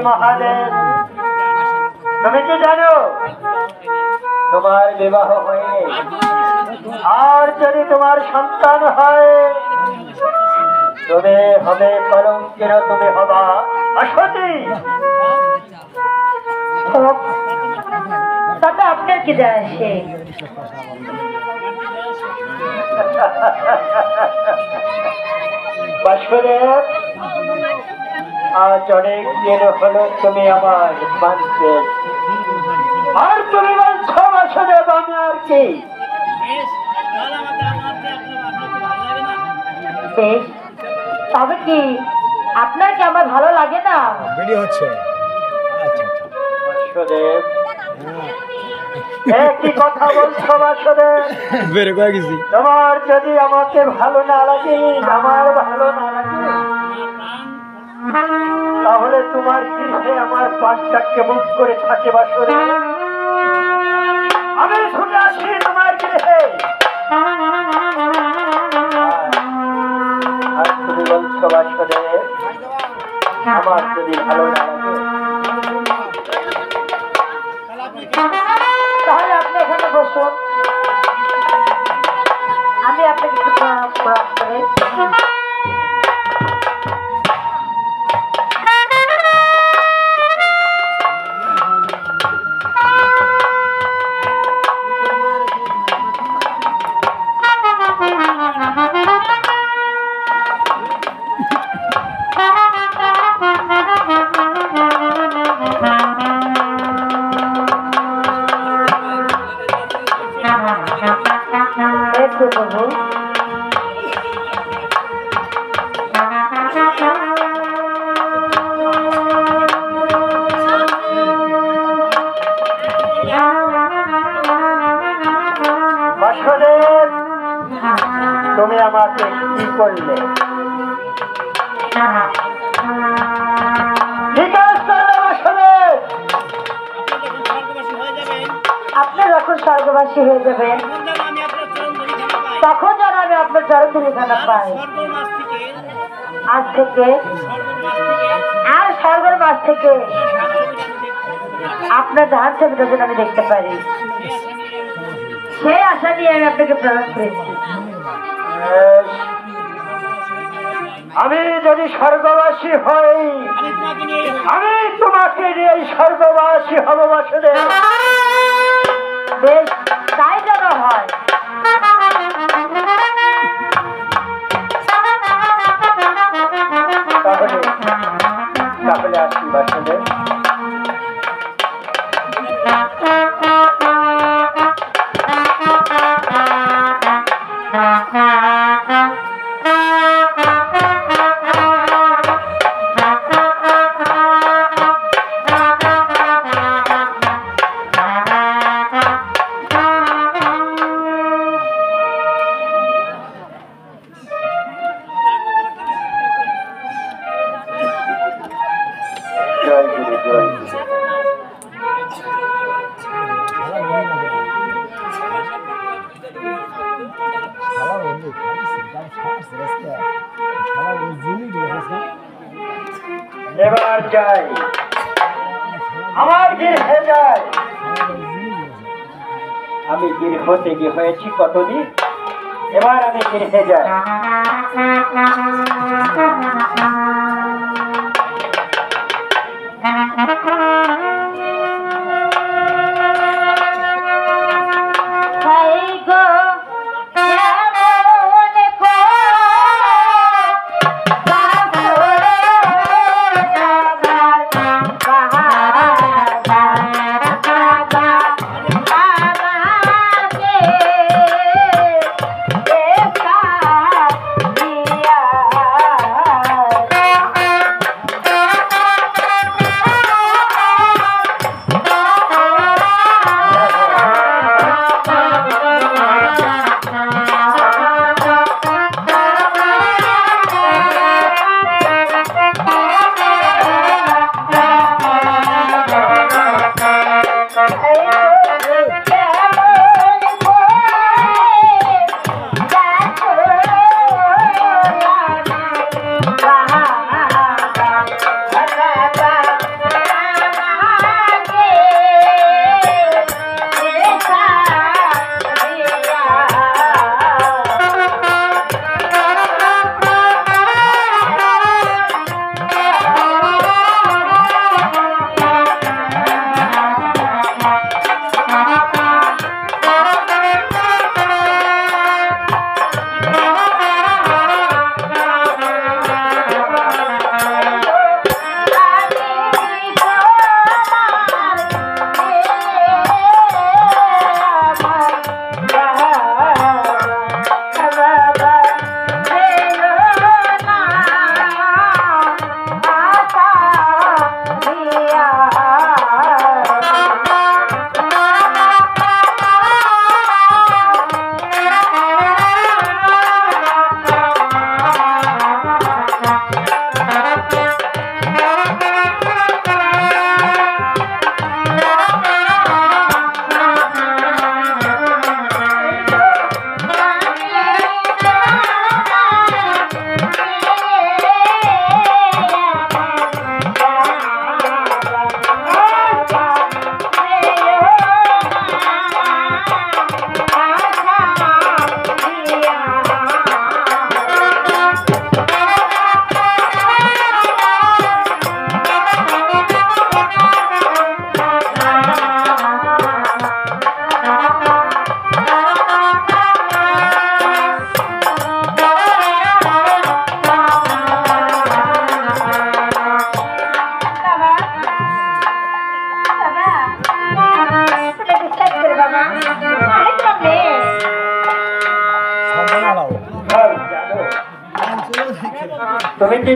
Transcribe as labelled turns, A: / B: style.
A: মহাদেব, তুমি কি জানো তোমার বিবাহ হয়নি, আর যদি তোমার সন্তান হয় তুমি হবে কলঙ্কিত, তুমি হবা অসতী।
B: তাতে আপনার কি যায় আসে?
A: বাসুদেব, আজ অনেক দিন হলো তুমি আমার মানতে, আর তুমি বলছো বাসুদেব আমি আর কি?
B: বেশ, তবে কি আপনার কি আমার ভালো লাগে না?
A: বাসুদেব, কি কথা বলছো বাসুদেব? তোমার যদি আমাকে ভালো না লাগে, আমার ভালো না লাগে, তাহলে তোমার গৃহে আমার পাঁচটা কেমন করে থাকে বাসুদেব? আমি শুনে আসি তোমার গৃহে, আর তুমি বলছো বাসুদেব আমার যদি ভালো না লাগে,
B: তাহলে আপনি এখানে বসুন, আমি আপনাকে একটু প্রণাম করে প্রভু।
A: বাসুদেব, তুমি আমাকে কি করলে? ঠিক আছে বাসুদেব,
B: আপনি যখন স্বর্গবাসী হয়ে যাবেন তখন যেন আমি আপনার চরণধুলি খানা পাই। আজ থেকে আর স্বর্গের মাছ থেকে আপনার ধান ছবিটা যেন আমি দেখতে পারি, সেই আশা নিয়ে আমি আপনাকে প্রণাম করেছি।
A: আমি যদি স্বর্গবাসী হই, আমি তোমাকে নিয়ে স্বর্গবাসী হব বাসুদেব।
B: বেশ, তাই যেন হয়।
A: তাহলে আসি বাসুদেব। এবার যাই, আমার গৃহে যাই। আমি গৃহতে গিয়ে হয়েছি কতদিন, এবার আমি গৃহে যাই। তুমি কি